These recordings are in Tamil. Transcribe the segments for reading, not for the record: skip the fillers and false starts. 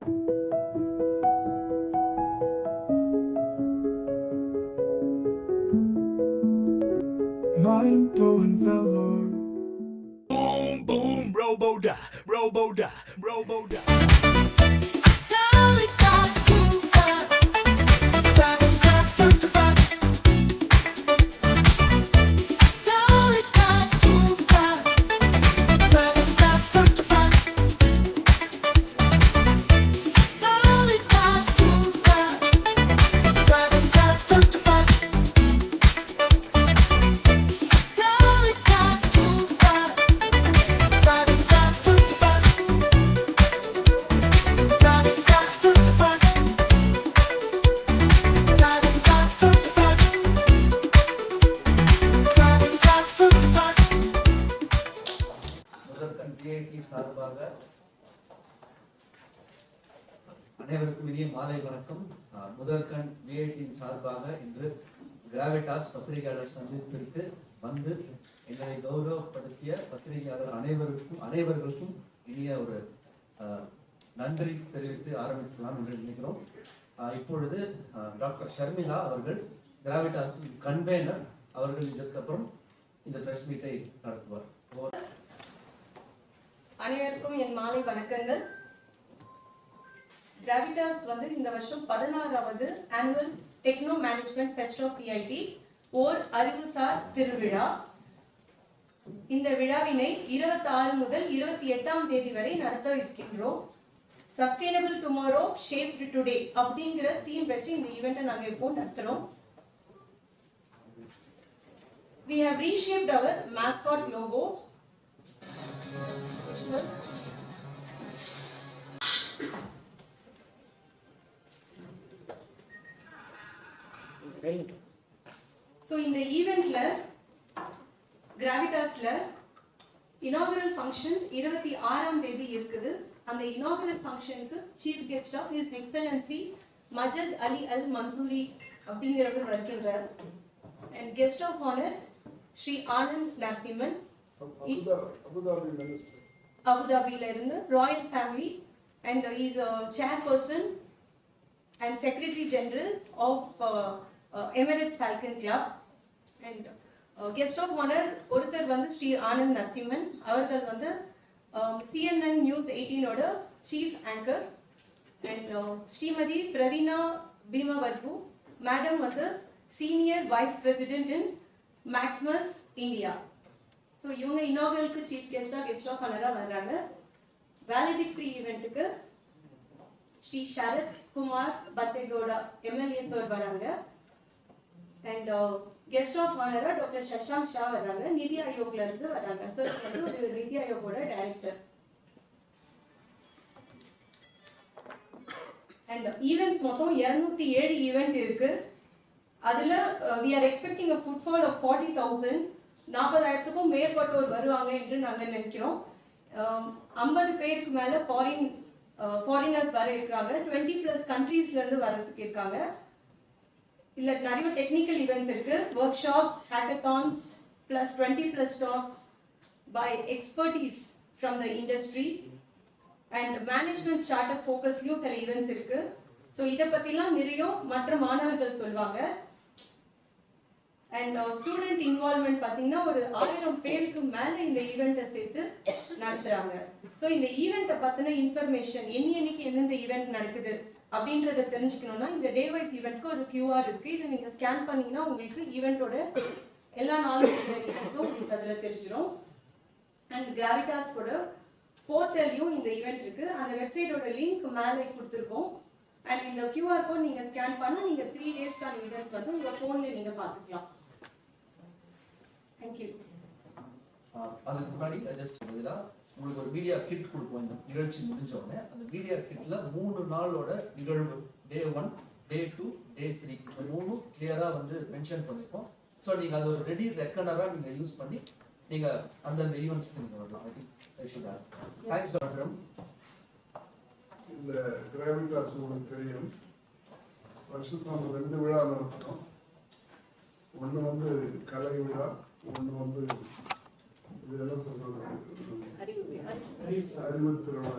Mind blowing velour. Boom, boom, robo-da, robo-da, robo-da. சார்பாக அனைவருக்கும் இனிய மாலை வணக்கம். முதற்கண் விஐடியின் சார்பாக இன்று கிராவிட்டாஸ் பத்திரிகையாளர் சந்திப்பிற்கு வந்து எங்களை கௌரவப்படுத்திய பத்திரிகையாளர் அனைவர்களுக்கும் இனிய ஒரு நன்றி தெரிவித்து ஆரம்பிக்கலாம் என்று நினைக்கிறோம். இப்பொழுது டாக்டர் ஷர்மிளா அவர்கள் கிராவிட்டாஸ் கன்வேனர் அவர்கள் இதற்கப்புறம் இந்த பிரஸ் மீட்டை நடத்துவார். அனைவருக்கும் என் மாலை வணக்கங்கள். கிராவிட்டாஸ் இந்த வருஷம் 16வது annual techno management fest of VIT ஓர் அறிவுசார் திருவிழா. இந்த விழாவினை 26 முதல் 28ஆம் தேதி வரை நடத்த இருக்கின்றோம். சஸ்டைனபிள் டுமாரோ ஷேப்டு டுடே அப்படிங்கிற தீம் வச்சு இந்த ஈவெண்ட்டை நாங்கள் இப்போ நடத்துறோம். We have reshaped our mascot logo. So இந்த ஈவென்ட்ல கிராவிட்டாஸ்ல இனாகுரல் ஃபங்க்ஷன் 26ஆம் தேதி இருக்குது. அந்த இனாகுரல் ஃபங்க்ஷனுக்கு chief guest of his excellency Majid Ali Al Mansoori அப்படிங்கிறவர் வருகின்றார். And guest of honour Shri Anand Narasimhan அபுதாபில இருந்து royal family and is chairperson and secretary general of Emirates Falcon club. And guest of honour ஒருத்தர் ஸ்ரீ ஆனந்த் நரசிம்மன் அவர்கள் CNN நியூஸ் 18ஓட chief anchor. And Shrimati Praveena Bhimavarapu madam senior vice president in Maximus India. So இவங்க இனாகரலுக்கு சீஃப் கெஸ்ட் ஆஃப் ஆனரா வர்றாங்க. வேலிடிக்டரி ஈவெண்ட்டுக்கு ஸ்ரீ சரத் குமார் பச்சேகவுடா MLA சார் வராங்க. அண்ட் கெஸ்ட் ஆஃப் ஆனரா டாக்டர் சஷாங்க் ஷா வர்றாங்க. நிதி ஆயோக்ல இருந்து வர்றாங்க. சார் ஒரு நிதி ஆயோகோட டைரக்டர். அண்ட் ஈவெண்ட்ஸ் மொத்தம் 207 ஈவெண்ட் இருக்கு. அதுல we are expecting a footfall of 40,000. 40,000க்கும் மேற்பட்டோர் வருவாங்க என்று நாங்கள் நினைக்கிறோம். 50 பேருக்கு மேல ஃபாரினர்ஸ் வர இருக்காங்க. 20+ கண்ட்ரீஸ்ல இருந்து வரதுக்கு இருக்காங்க. இல்ல நிறைய டெக்னிக்கல் ஈவெண்ட்ஸ் இருக்கு. Work shops, hackathons plus 20+ talks by expertise from the industry and management startup focusலயும் சில ஈவெண்ட்ஸ் இருக்கு. ஸோ இதை பத்திலாம் நிறைய மற்ற மாணவர்கள் சொல்வாங்க. அண்ட் ஸ்டூடெண்ட் இன்வால்வ்மெண்ட் பார்த்தீங்கன்னா ஒரு 1000 பேருக்கு மேலே இந்த ஈவெண்ட்டை சேர்த்து நடத்துறாங்க. ஸோ இந்த ஈவெண்ட்டை பற்றின இன்ஃபர்மேஷன் என்னைக்கு எந்தெந்த ஈவெண்ட் நடக்குது அப்படின்றத தெரிஞ்சுக்கணும்னா இந்த டே வைஸ் ஈவெண்ட்க்கு ஒரு QR இருக்கு. இதை நீங்கள் ஸ்கேன் பண்ணீங்கன்னா உங்களுக்கு ஈவெண்ட்டோட எல்லா நாளும் ஈவெண்ட்டும் உங்களுக்கு அதில் தெரிஞ்சிடும். அண்ட் கிராவிட்டாஸோட போர்ட்டல்லையும் இந்த ஈவெண்ட் இருக்கு. அந்த வெப்சைட்டோட லிங்க் மேலே கொடுத்துருக்கோம். அண்ட் இந்த QR கோட் நீங்கள் ஸ்கேன் பண்ணால் நீங்கள் 3 டேஸ்க்கான ஈவெண்ட்ஸ் உங்கள் ஃபோனில் நீங்கள் பார்த்துக்கலாம். Thank you. அதுக்கு முன்னாடி ஜஸ்ட் உங்களுக்கு ஒரு மீடியா கிட் கொடுப்போம். இந்த நிகழ்ச்சி முடிஞ்ச உடனே அந்த மீடியா கிட்ல 3 நாளோட நிகழ்வு Day 1, Day 2, Day 3 இந்த 3 கிளியரா மென்ஷன் பண்ணிருக்கோம். ஸோ நீங்க அது ஒரு ரெடி ரெக்கனரா நீங்க யூஸ் பண்ணி நீங்க அந்தந்த ஈவெண்ட்ஸ்க்கு நீங்க வரலாம். I think I should have. Thanks doctor. இந்த கிராவிட்டாஸ் உங்களுக்கு தெரியும், வருஷத்துக்கு நம்ம 2 விழா நடத்துகிறோம். ஒன்று கலை விழா, ஒன்று இதெல்லாம் சொல்றது அறிவு திருவிழா.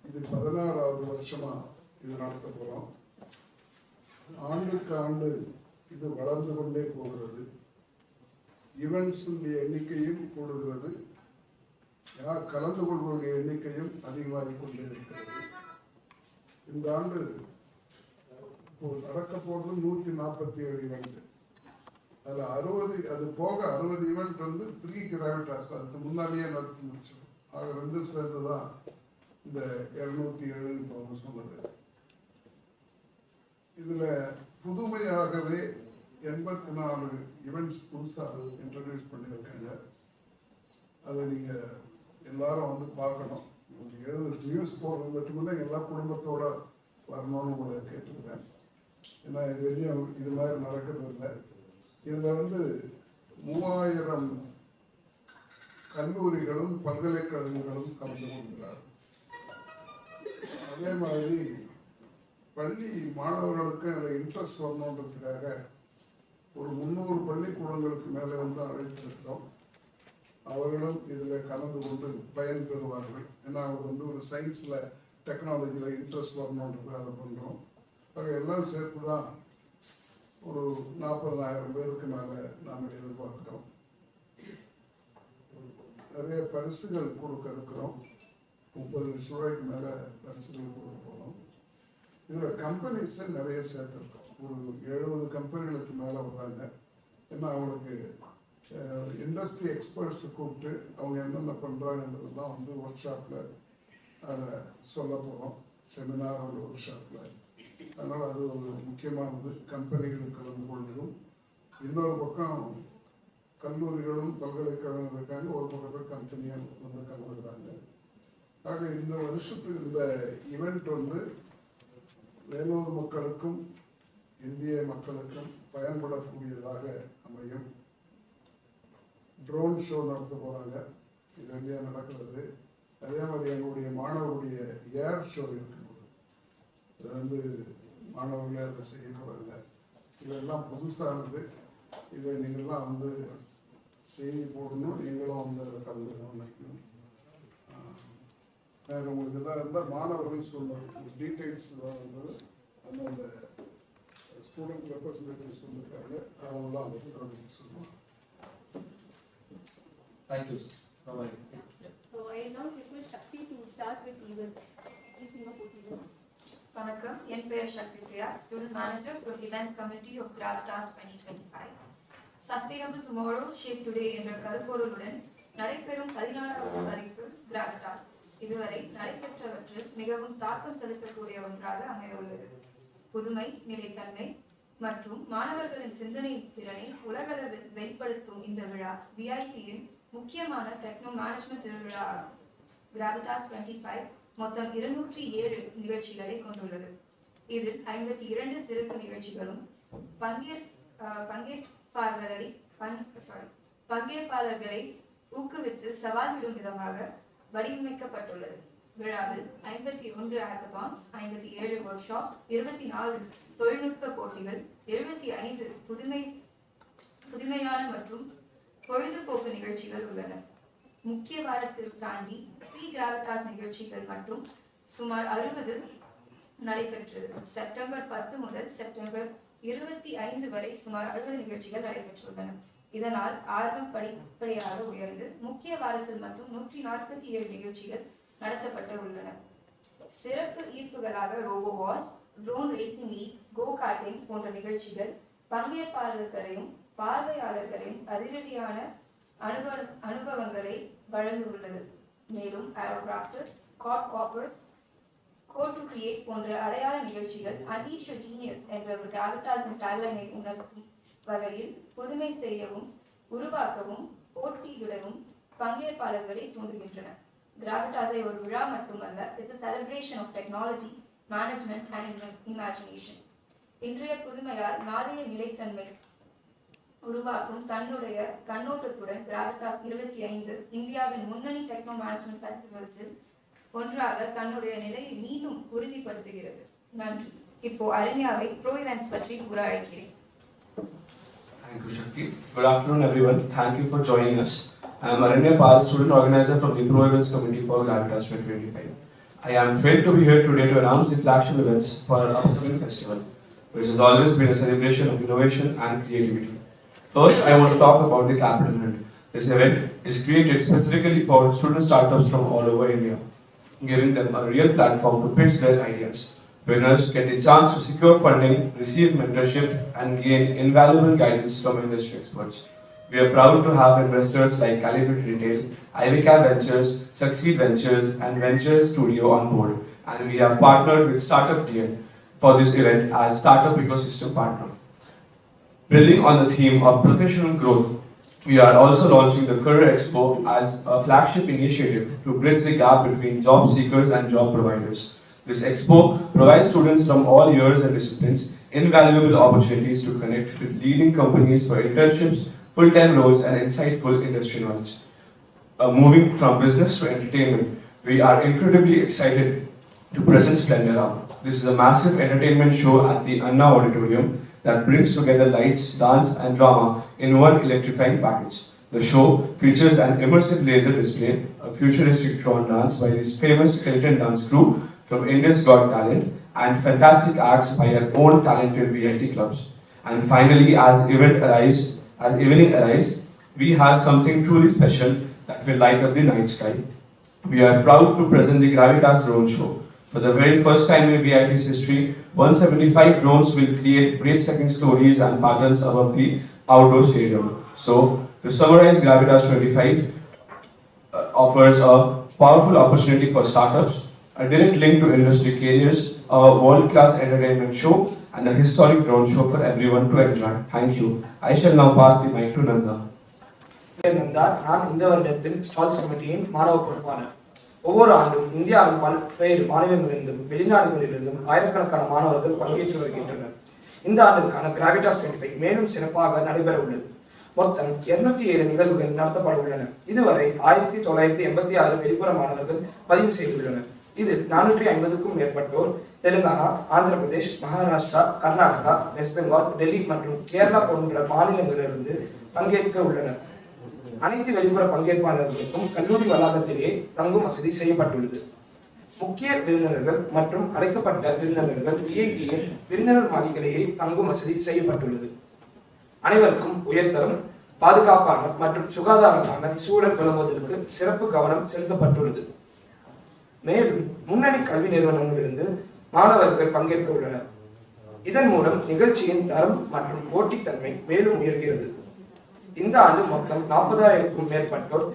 இது 16 வருஷமா இது நடத்த போறோம். ஆண்டுக்கு ஆண்டு இது வளர்ந்து கொண்டே போகிறது. ஈவெண்ட்ஸின் எண்ணிக்கையும் கூடுகிறது. யார் கலந்து கொள்வதற்குரிய எண்ணிக்கையும் அதிகமாகிக் கொண்டே இருக்கிறது. இந்த ஆண்டு நடக்க போறது 147 ஈவெண்ட். அதுல 60 அது போக 60 ஈவெண்ட் வந்து ப்ரீ கிராவிட்டாஸ் அதுக்கு முன்னாடியே நடத்தி முடிச்சோம். ஆக 2 சேர்ந்து தான் இந்த 207 இப்போ சொன்னது. இதுல புதுமையாகவே 84 ஈவெண்ட்ஸ் புதுசாக இன்ட்ரடியூஸ் பண்ணியிருக்காங்க. அதை நீங்க எல்லாரும் வந்து பார்க்கணும். நியூஸ் போடுறது மட்டுமில்லை, எல்லா குடும்பத்தோட வரணும்னு உங்களை கேட்டுக்கிறேன். ஏன்னா இது வரையும் இது மாதிரி நடக்கிறது இல்லை. இதுல வந்து 3000 கல்லூரிகளும் பல்கலைக்கழகங்களும் கலந்து கொள்கிறார். அதே மாதிரி பள்ளி மாணவர்களுக்கு அதில் இன்ட்ரெஸ்ட் வரணுன்றதுக்காக ஒரு 300 பள்ளிக்கூடங்களுக்கு மேலே வந்து அழைத்திருக்கிறோம். அவர்களும் இதில் கலந்து கொண்டு பயன் பெறுவார்கள். ஏன்னா அவர் வந்து ஒரு சயின்ஸில் டெக்னாலஜியில் இன்ட்ரெஸ்ட் வரணுன்றது அதை பண்ணுறோம். ஆக எல்லாம் சேர்த்து தான் ஒரு 40,000 பேருக்கு மேலே நாம் எதிர்பார்க்கிறோம். நிறைய பரிசுகள் கொடுக்க இருக்கிறோம். 30 லட்சம் ரூபாய்க்கு மேலே பரிசுகள் கொடுக்க போகிறோம். இதில் கம்பெனிஸை நிறைய சேர்த்துருக்கோம். ஒரு 70 கம்பெனிகளுக்கு மேலே வர்றாங்க. ஏன்னா அவங்களுக்கு இண்டஸ்ட்ரி எக்ஸ்பர்ட்ஸை கூப்பிட்டு அவங்க என்னென்ன பண்ணுறாங்கன்றதுலாம் வந்து ஒர்க் ஷாப்பில் அதை சொல்ல போகிறோம். செமினார் ஒரு ஒர்க் ஷாப்பில். அதனால் அது ஒரு முக்கியமானது. கம்பெனிகளுக்கு கலந்து கொள்வதும், இன்னொரு பக்கம் கல்லூரிகளும் பல்கலைக்கழகம் இருக்காங்க, ஒரு பக்கத்தில் கம்பெனியும் வந்து கலந்துக்கிறாங்க. ஆக இந்த வருஷத்துக்கு இந்த ஈவெண்ட் வந்து வேலூர் மக்களுக்கும் இந்திய மக்களுக்கும் பயன்படக்கூடியதாக அமையும். ட்ரோன் ஷோ நடத்த போகிறாங்க. இது வெளியே நடக்கிறது. அதே மாதிரி எங்களுடைய மாணவருடைய ஏர் ஷோ இருக்குது. அது வந்து மாணவர்களே அதை செய்ய போகிறாங்க. இதெல்லாம் புதுசானது. இதை நீங்கள்லாம் வந்து செய்தி போடணும். நீங்களும் வந்து அதை கலந்துக்கணும்னு நினைக்கணும். வேறு உங்களுக்கு எதாவது இருந்தால் மாணவர்கள் சொல்லணும். டீட்டெயில்ஸ் தான் வந்தது அந்தந்த ஸ்டூடெண்ட் ரெப்ரஸன்டேட்டிவ் சொல்லியிருக்காங்க. அவங்களாம் அதை சொல்லுவாங்க. Thank you, sir. Bye-bye. So I now request Shakti to start with events. வணக்கம், என் பெயர் Sakthi Priya, student manager from events committee of Gravitas 2025. Sustainable tomorrow shape today என்ற கருப்பொருளுடன் நடைபெறும் 16வது பதிப்பு கிராவிடாஸ் இதுவரை நடைபெற்றவற்றில் மிகவும் தாக்கம் செலுத்தக்கூடிய ஒன்றாக அமையுள்ளது. புதுமை, நிலைத்தன்மை மற்றும் மாணவர்களின் சிந்தனை திறனை உலகளவில் வெளிப்படுத்தும் இந்த விழா விஐடியின் முக்கியமான டெக்னோ மேனேஜ்மெண்ட் திருவிழா ஆகும். கிராவிடாஸ் 25 மொத்தம் 207 நிகழ்ச்சிகளை கொண்டுள்ளது. இதில் 52 சிறப்பு நிகழ்ச்சிகளும் பங்கேற்பாளர்களை ஊக்குவித்து சவால் விடும் விதமாக வடிவமைக்கப்பட்டுள்ளது. விழாவில் 51 ஹேக்கத்தான்ஸ், 57 ஒர்க் ஷாப்ஸ், 24 தொழில்நுட்ப போட்டிகள், 75 புதுமையான மற்றும் பொழுதுபோக்கு நிகழ்ச்சிகள் உள்ளன. முக்கிய வாரத்தில் தாண்டி ப்ரீ கிராவிடாஸ் நிகழ்ச்சிகள் மற்றும் சுமார் 60 நடைபெற்றது. செப்டம்பர் 10 முதல் செப்டம்பர் 25 வரை சுமார் 60 நிகழ்ச்சிகள் நடைபெற்றுள்ளன. இதனால் ஆர்வம் படிப்படியாக உயர்ந்து முக்கிய வாரத்தில் மட்டும் 147 நிகழ்ச்சிகள் நடத்தப்பட்டு உள்ளன. சிறப்பு ஈர்ப்புகளாக ரோபோவாஸ், ட்ரோன் ரேசிங் லீக், கோ கார்டிங் போன்ற நிகழ்ச்சிகள் பங்கேற்பாளர்களையும் பார்வையாளர்களையும் அதிரடியான அனுபவங்களை வழங்கியுள்ளது. மேலும் ஏரோகிராஃப்டர்ஸ், காட் காப்பர்ஸ், கோட் டு கிரியேட் போன்ற அடையாள நிகழ்ச்சிகள் அன்லீஷ் யுவர் ஜீனியஸ் என்ற கிராவிடாஸின் டேக்லைனை உணர்த்தும் வகையில் புதுமை செய்யவும் உருவாக்கவும் போட்டியிடவும் பங்கேற்பாளர்களை தூண்டுகின்றன. கிராவிடாஸை ஒரு விழா மட்டுமல்ல, it's a celebration of technology, management and imagination. இன்றைய புதுமையால் நாளைய நிலைத்தன்மை உருவாக்கும் தன்னுடைய கண்ணோட்டத்துடன் கிராவிடாஸ் 25 இந்தியாவின் முன்னணி டெக்னோ மேனேஜ்மெண்ட் ஃபெஸ்டிவல்ஸில் ஒன்றாக தன்னுடைய நிலையை மீண்டும் உறுதிப்படுத்துகிறது. நன்றி. இப்போ அரண்யாவை ப்ரோ இவெண்ட்ஸ் பற்றி கூற அழைக்கிறேன். Thank you, Shakti. Good afternoon, everyone. Thank you for joining us. I am Aranya Pal, student organizer from the Pro Events Committee for Gravitas 2025. I am thrilled to be here today to announce the flagship events for our upcoming festival, which has always been a celebration of innovation and creativity. First, I want to talk about the Capital Hunt. This event is created specifically for student startups from all over India, giving them a real platform to pitch their ideas. Winners get the chance to secure funding, receive mentorship, and gain invaluable guidance from industry experts. We are proud to have investors like Calibrate Retail, Ivica Ventures, Succeed Ventures, and Venture Studio on board, and we have partnered with Startup DN for this event as Startup Ecosystem Partner. Building on the theme of professional growth, we are also launching the Career Expo as a flagship initiative to bridge the gap between job seekers and job providers. This expo provides students from all years and disciplines invaluable opportunities to connect with leading companies for internships, full-time roles, and insightful industry knowledge. Moving from business to entertainment, we are incredibly excited to present Splendora. This is a massive entertainment show at the Anna Auditorium that brings together lights, dance, and drama in one electrifying package. The show features an immersive laser display, a futuristic Tron dance by this famous skeleton dance crew from India's Got Talent, and fantastic acts by our own talented VIT clubs. And finally, as evening arrives, we have something truly special that will light up the night sky. We are proud to present the Gravitas Drone Show. For the very first time in VIT's history, 175 drones will create breathtaking stories and patterns above the outdoor stadium. So, to summarize, Gravitas 25 offers a powerful opportunity for startups, a direct link to industry careers, a world-class entertainment show, and a historic drone show for everyone to enjoy. Thank you. I shall now pass the mic to Nanda. Nanda, நான் இந்த வருடத்தின் ஸ்டால்ஸ் கமிட்டியின் மாணவ பொறுப்பாளர். ஒவ்வொரு ஆண்டும் இந்தியாவின் பல்வேறு மாநிலங்களிலிருந்தும் வெளிநாடுகளிலிருந்தும் ஆயிரக்கணக்கான மாணவர்கள் பங்கேற்று வருகின்றனர். இந்த ஆண்டிற்கான கிராவிட்டாஸ் 25 மேலும் சிறப்பாக நடைபெற உள்ளது. மொத்தம் 207 நிகழ்வுகள் நடத்தப்பட உள்ளன. இதுவரை 1986 வெளிப்புற மாணவர்கள் பதிவு செய்துள்ளனர். இதில் 450க்கும் மேற்பட்டோர் தெலுங்கானா, ஆந்திர பிரதேஷ், மகாராஷ்டிரா, கர்நாடகா, வெஸ்ட் பெங்கால், டெல்லி மற்றும் கேரளா போன்ற மாநிலங்களிலிருந்து பங்கேற்க உள்ளனர். அனைத்து வெளிப்புற பங்கேற்பாளர்களுக்கும் கல்லூரி வளாகத்திலேயே தங்கும் வசதி செய்யப்பட்டுள்ளது. முக்கிய விருந்தினர்கள் மற்றும் அழைக்கப்பட்ட விருந்தினர்கள் விஐடியின் விருந்தினர் மாளிகையிலேயே தங்கும் வசதி செய்யப்பட்டுள்ளது. அனைவருக்கும் உயர்தரம், பாதுகாப்பான மற்றும் சுகாதாரமான சூழல் வழங்குவதற்கு சிறப்பு கவனம் செலுத்தப்பட்டுள்ளது. மேலும் முன்னணி கல்வி நிறுவனங்களிலிருந்து மாணவர்கள் பங்கேற்க உள்ளனர். இதன் மூலம் நிகழ்ச்சியின் தரம் மற்றும் போட்டித்தன்மை மேலும் உயர்கிறது. இந்த ஆண்டு மொத்தம் 40,000க்கும் மேற்பட்டோர்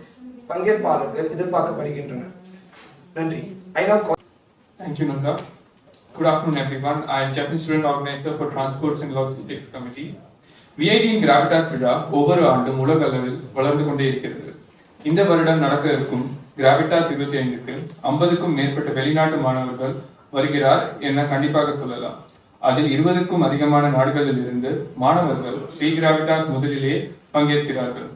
பங்கேற்பாளர்கள் எதிர்பார்க்கப்படுகின்றனர். நன்றி. Thank you, Nanda. Good afternoon, everyone. I am Japanese student organizer for Transports and Logistics Committee. VIT in Gravitas விழா ஒவ்வொரு ஆண்டும் உலக அளவில் வளர்ந்து கொண்டே இருக்கிறது. இந்த வருடம் நடக்க இருக்கும் கிராவிட்டாஸ் 25க்கு 50க்கும் மேற்பட்ட வெளிநாட்டு மாணவர்கள் வருகிறார் என கண்டிப்பாக சொல்லலாம். அதில் 20க்கும் அதிகமான நாடுகளில் இருந்து மாணவர்கள் ஃப்ரீ கிராவிட்டாஸ் முதலிலே பங்கேற்கிறார்கள்.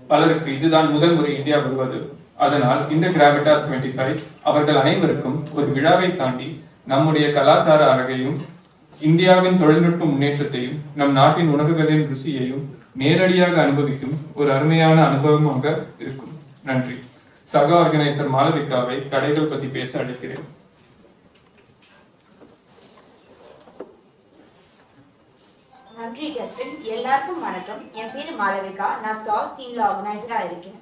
பலருக்கு இதுதான் முதல் முறை இந்தியா வருவது. அதனால் இந்த கிராவிட்டாஸ் 25 அவர்கள் அனைவருக்கும் ஒரு விழாவை தாண்டி நம்முடைய கலாச்சார அழகையும் இந்தியாவின் தொழில்நுட்ப முன்னேற்றத்தையும் நம் நாட்டின் உணவுகளின் ருசியையும் நேரடியாக அனுபவிக்கும் ஒரு அருமையான அனுபவமாக இருக்கும். நன்றி. சக ஆர்கனைசர் மாளவிகாவை கடைகள் பத்தி பேச அழைக்கிறேன். நன்றி ஜஸ்டின். எல்லாருக்கும் வணக்கம். என் பேரு மாளவிகா. நான் ஸ்டால் டீம்ல ஆர்கனைசரா இருக்கேன்.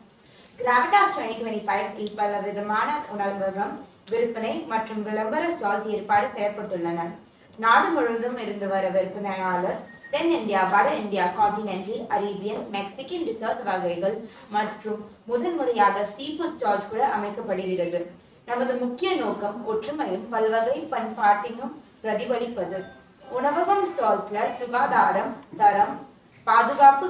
கிராவிட்டாஸ் 2025 பல விதமான உணவகம், விற்பனை மற்றும் விளம்பர ஸ்டால்ஸ் ஏற்பாடு செய்யப்பட்டுள்ளன. நாடு முழுவதும் இருந்து வர விற்பனையாளர் தென் இந்தியா, வட India, continental, Arabian, Mexican dessert வகைகள் மற்றும் முதன்முறையாக சீஃபுட் ஸ்டால்ஸ் கூட அமைக்கப்படுகிறது. நமது முக்கிய நோக்கம் ஒற்றுமையும் பல்வகை பண்பாட்டையும் பிரதிபலிப்பது. உணவகம் ஸ்டால்ஸ்ல சுகாதாரம், தரம், பாதுகாப்பு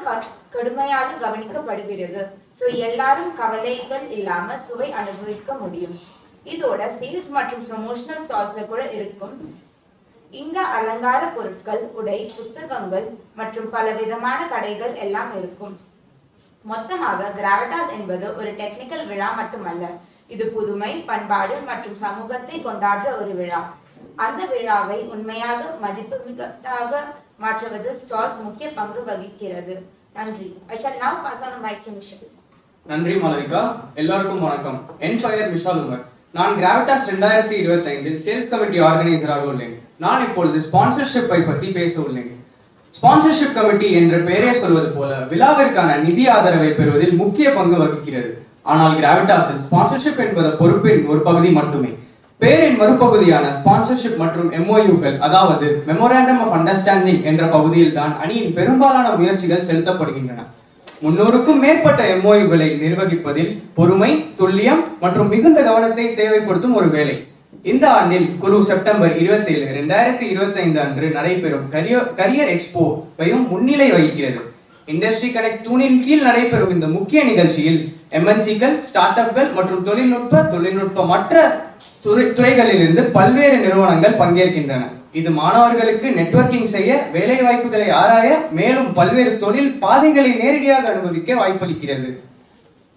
கடுமையாக கவனிக்கப்படுகிறது. ஸோ எல்லாரும் கவலைகள் இல்லாம சுவை அனுபவிக்க முடியும். இதோட சேல்ஸ் மற்றும் ப்ரமோஷனல் ஸ்டால்ஸ்ல கூட இருக்கும். இங்க அலங்கார பொருட்கள், உடை, புத்தகங்கள் மற்றும் பல விதமான கடைகள் எல்லாம் இருக்கும். மொத்தமாக கிராவிட்டாஸ் என்பது ஒரு டெக்னிக்கல் விழா மட்டுமல்ல, இது புதுமை, பண்பாடு மற்றும் சமூகத்தை கொண்டாடுற ஒரு விழா. அந்த விழாவை உண்மையாக மதிப்புமிக்கதாக மாற்றுவதில் ஸ்டால்ஸ் முக்கிய பங்கு வகிக்கிறது. நன்றி. I shall now pass on the mic to Michelle. நன்றி மாளவிகா. எல்லாருக்கும் வணக்கம். என் பெயர் விஷால் உமர். நான் கிராவிட்டாஸ் 2025 சேல்ஸ் கமிட்டி ஆர்கனைசராக உள்ளேன். நான் இப்பொழுது ஸ்பான்சர்ஷிப்பை பற்றி பேச உள்ளேன். ஸ்பான்சர்ஷிப் கமிட்டி என்ற பெயரே சொல்வது போல விழாவிற்கான நிதி ஆதரவை பெறுவதில் முக்கிய பங்கு வகிக்கிறது. ஆனால் கிராவிட்டாஸில் ஸ்பான்சர்ஷிப் என்பது பொறுப்பின் ஒரு பகுதி மட்டுமே. பெயரின் மறுபகுதியான ஸ்பான்சர்ஷிப் மற்றும் MOUக்கள், அதாவது மெமோராண்டம் ஆஃப் அண்டர்ஸ்டாண்டிங் என்ற பகுதியில் தான் அணியின் பெரும்பாலான முயற்சிகள் செலுத்தப்படுகின்றன. 300க்கும் மேற்பட்ட MOUகளை நிர்வகிப்பதில் பொறுமை, துல்லியம் மற்றும் மிகுந்த கவனத்தை தேவைப்படுத்தும் ஒரு வேலை. இந்த ஆண்டில் குழு செப்டம்பர் 27, 2025 அன்று நடைபெறும் கரியர் எக்ஸ்போவையும் முன்னிலை வகிக்கிறது. இண்டஸ்ட்ரி கனெக்ட் தூணின் கீழ் நடைபெறும் இந்த முக்கிய நிகழ்ச்சியில் MNCக்கள், ஸ்டார்ட் அப்கள் மற்றும் தொழில்நுட்பமற்ற துறைகளிலிருந்து பல்வேறு நிறுவனங்கள் பங்கேற்கின்றன. இது மாணவர்களுக்கு நெட்வொர்க்கிங் செய்ய, வேலை வாய்ப்புகளை ஆராய, மேலும் பல்வேறு தொழில் பாதைகளை நேரடியாக அனுபவிக்க வாய்ப்பளிக்கிறது.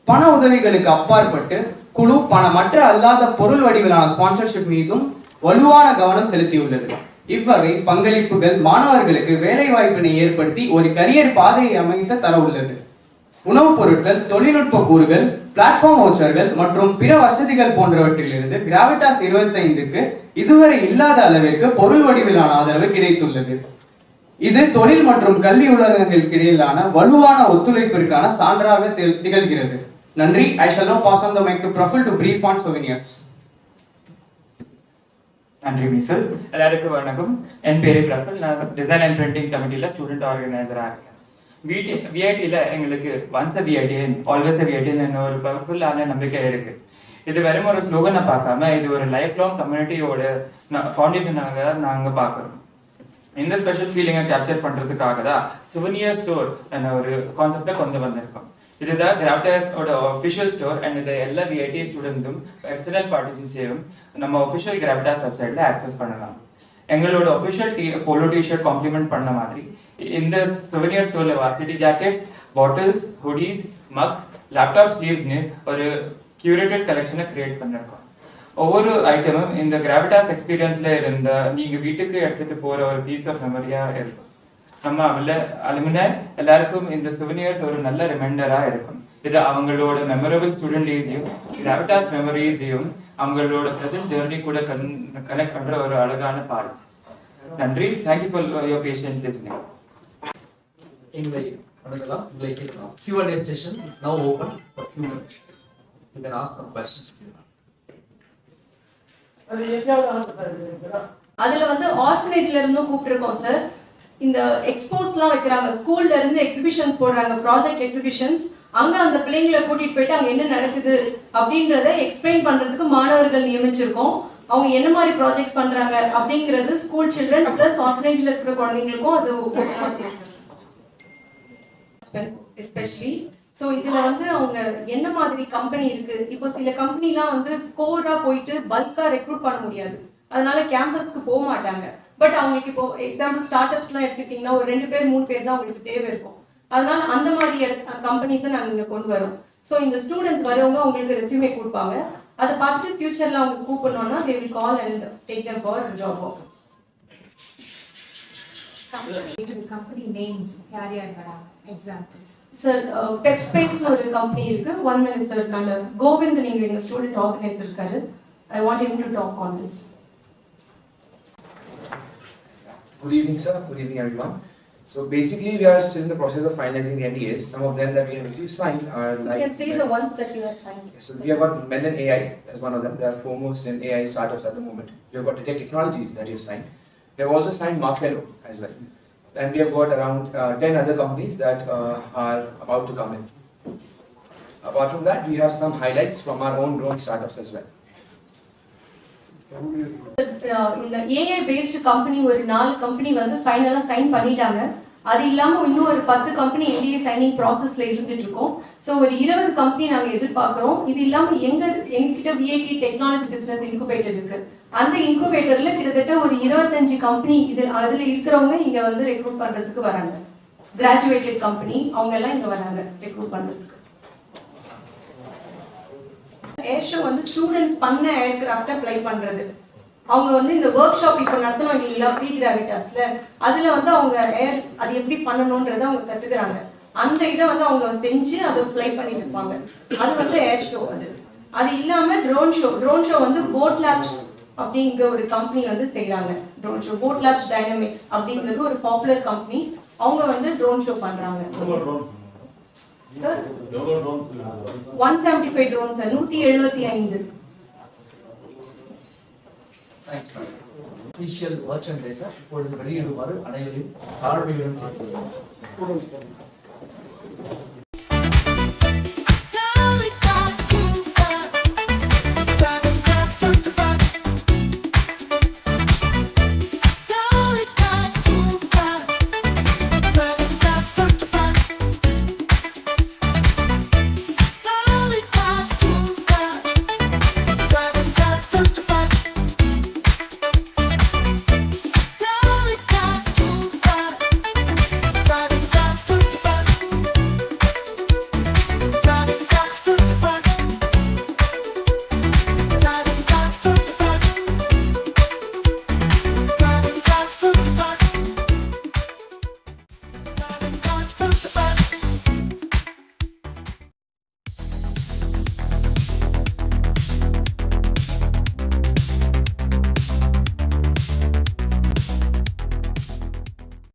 பண உதவிகளுக்கு அப்பாற்பட்டு குழு பணமற்ற அல்லாத பொருள் வடிவிலான ஸ்பான்சர்ஷிப் மீதும் வலுவான கவனம் செலுத்தியுள்ளது. இவ்வகை பங்களிப்புகள் மாணவர்களுக்கு வேலை வாய்ப்பினை ஏற்படுத்தி ஒரு கரியர் பாதையை அமைத்த தர உள்ளது. உணவுப் பொருட்கள், தொழில்நுட்ப கூறுகள், பிளாட்ஃபார்ம் வவுச்சர்கள் மற்றும் பிற வசதிகள் போன்றவற்றிலிருந்து கிராவிட்டாஸ் 25க்கு இதுவரை இல்லாத அளவிற்கு பொருள் வடிவிலான ஆதரவு கிடைத்துள்ளது. இது தொழில் மற்றும் கல்வி உலகங்களுக்கு இடையிலான வலுவான ஒத்துழைப்பிற்கான சான்றாக திகழ்கிறது. நன்றி. I shall now pass on the mic to Praful to brief on souvenirs. நன்றி மிஸ்ஸல். எல்லாருக்கும் வணக்கம். என் பேரு பிரஃபுல். நான் டிசைன் அண்ட் பிரிண்டிங் கமிட்டியில் ஸ்டூடெண்ட் ஆர்கனைசராக இருக்கேன். விஐடியில் எங்களுக்கு ஒன்ஸ் அ விஐடிஎன் ஆல்வேஸ் அ விஐடிஎன் ஒரு பவர்ஃபுல்லான நம்பிக்கை இருக்கு. இது வெறும் ஒரு ஸ்லோகனை பார்க்காம இது ஒரு லைஃப் லாங் கம்யூனிட்டியோட ஃபவுண்டேஷனாக நாங்கள் பார்க்குறோம். இந்த ஸ்பெஷல் ஃபீலிங்கை கேப்சர் பண்ணுறதுக்காக தான் சுவனியர் ஸ்டோர் ஒரு கான்செப்டை கொண்டு வந்திருக்கோம். இதுதான் கிராவிட்டாஸோட ஒஃபிஷியல் ஸ்டோர் அண்ட் இதை எல்லா விஐடி ஸ்டூடெண்ட்ஸும் எக்ஸ்டர்னல் பார்ட்டிசியும் நம்ம ஒஃபிஷியல் கிராவிட்டாஸ் வெப்சைட்டில் ஆக்சஸ் பண்ணலாம். எங்களோட ஒஃபிஷியல் போலோ டிஷர்ட் காம்ப்ளிமெண்ட் பண்ண மாதிரி இந்த சுவனியர் ஸ்டோர்ல varsity jackets, bottles, hoodies, mugs, laptop ஸ்லீவ்ஸ்னு ஒரு கியூரேட்டட் கலெக்ஷனை கிரியேட் பண்ணிருக்கோம். ஒவ்வொரு ஐட்டமும் இந்த கிராவிட்டாஸ் எக்ஸ்பீரியன்ஸ்ல இருந்த நீங்க வீட்டுக்கு எடுத்துட்டு போற ஒரு பீஸ் ஆஃப் மெமரியா இருக்கும். நம்ம அலுமினை எல்லாருக்கும் இந்த சுவனியர்ஸ் ஒரு நல்ல ரிமைண்டரா இருக்கும். இது அவங்களோட மெமரபிள் ஸ்டூடெண்ட் டேஸையும் கிராவிட்டாஸ் மெமரிஸையும் அவங்களோட ப்ரெசென்ட் ஜெர்னி கூட கனெக்ட் பண்ற ஒரு அழகான பாடம். நன்றி. Thank you for your patient listening. Q&A session is now open for few minutes. You can ask some questions. அதுல வந்து ஆர்ஃபனேஜ்ல இருந்தும் கூப்பிட்டுருக்கோம் சார். இந்த எக்ஸ்போஸ்லாம் வைக்கிறாங்க, ஸ்கூல்ல இருந்து எக்ஸிபிஷன்ஸ் போடுறாங்க, ப்ராஜெக்ட் எக்ஸிபிஷன்ஸ். அங்க அந்த பிள்ளைங்களை கூட்டிட்டு போயிட்டு அங்க என்ன நடக்குது அப்படின்றத எக்ஸ்பிளைன் பண்றதுக்கு மாணவர்கள் நியமிச்சிருக்கோம். அவங்க என்ன மாதிரி ப்ராஜெக்ட் பண்றாங்க அப்படிங்கிறது ஸ்கூல் சில்ட்ரன் பிளஸ் ஆர்ஃபனேஜ்ல இருக்கிற குழந்தைங்களுக்கும் அது எஸ்பெஷலி. ஸோ இதுல வந்து அவங்க என்ன மாதிரி கம்பெனி இருக்கு, இப்போ சில கம்பெனிலாம் வந்து கோரா போயிட்டு பல்கா ரெக்ரூட் பண்ண முடியாது, அதனால கேம்பஸ்க்கு போக மாட்டாங்க. பட் அவங்களுக்கு இப்போ எக்ஸாம்பிள் ஸ்டார்ட் அப்ஸ்லாம் எடுத்துக்கிட்டிங்கன்னா ஒரு 2 பேர் 3 பேர் தான் அவங்களுக்கு தேவை இருக்கும். அதனால அந்த மாதிரி கம்பெனிஸை நாங்கள் இங்கே கொண்டு வரோம். ஸோ இந்த ஸ்டூடெண்ட்ஸ் வரவங்க அவங்களுக்கு ரெஸ்யூமே கொடுப்பாங்க. அதை பார்த்துட்டு ஃபியூச்சரில் அவங்க கூப்பிடணும்னா they will call and take them for job offers. Company names, examples. Sir, Pepspace ஒரு கம்பெனி இருக்கு. 1 minute sir. நான் கோவிந்த் நீங்க எங்க ஸ்டூடெண்ட் ஆர்கனைசர் இருக்காரு. I want him to talk on this. Good evening, sir. Good evening, everyone. So basically, we are still in the process of finalizing the NDAs. Some of them that we have received signed are like. You can say the ones that you have signed. So we have got Melon AI as one of them. They are foremost in AI startups at the moment. We have got Detect Technologies that we have signed. We have also signed Markello as well. And we have got around 10 other companies that are about to come in. Apart from that, we have some highlights from our own grown startups as well. இந்த ஏஐ பேஸ்டு கம்பெனி ஒரு 4 கம்பெனி வந்து ஃபைனலாக சைன் பண்ணிட்டாங்க. அது இல்லாமல் இன்னும் ஒரு 10 கம்பெனி என்டிஏ சைனிங் ப்ராசஸில் இருந்துட்டு இருக்கோம். ஸோ ஒரு 20 கம்பெனி நாங்கள் எதிர்பார்க்குறோம். இது இல்லாமல் எங்ககிட்ட விஐடி டெக்னாலஜி பிஸ்னஸ் இன்குபேட்டர் இருக்கு. அந்த இன்குபேட்டரில் கிட்டத்தட்ட ஒரு 25 கம்பெனி அதில் இருக்கிறவங்க இங்கே வந்து ரெக்ரூட் பண்ணுறதுக்கு வராங்க. கிராஜுவேட்டட் கம்பெனி அவங்க எல்லாம் இங்கே வராங்க ரெக்ரூட் பண்ணுறதுக்கு. ஏர் ஷோ வந்து ஸ்டூடெண்ட்ஸ் பண்ண ஏர்கிராஃப்டை ஃப்ளை பண்ணுறது. அவங்க வந்து இந்த ஒர்க் ஷாப் இப்போ நடத்தணும் இல்லைங்களா ப்ரீ கிராவிட்டாஸ்ல, அதில் வந்து அவங்க அது எப்படி பண்ணணுன்றதை அவங்க கற்றுக்குறாங்க. அந்த இதை வந்து அவங்க செஞ்சு அதை ஃப்ளை பண்ணி வைப்பாங்க. அது வந்து ஏர் ஷோ. அது அது இல்லாம ட்ரோன் ஷோ வந்து போட் லேப்ஸ் அப்படிங்கிற ஒரு கம்பெனி வந்து செய்யறாங்க. Drone show boat labs dynamics அப்படிங்கிறது ஒரு பாப்புலர் கம்பெனி. அவங்க வந்து ட்ரோன் ஷோ பண்றாங்க. Sir 175 drone sir 175. அபிஷியல் மர்ச்சன்டைஸை இப்பொழுது வெளியிடுமாறு அனைவரையும் தாழ்மையுடன் கேட்டுக்கொள்கிறேன்.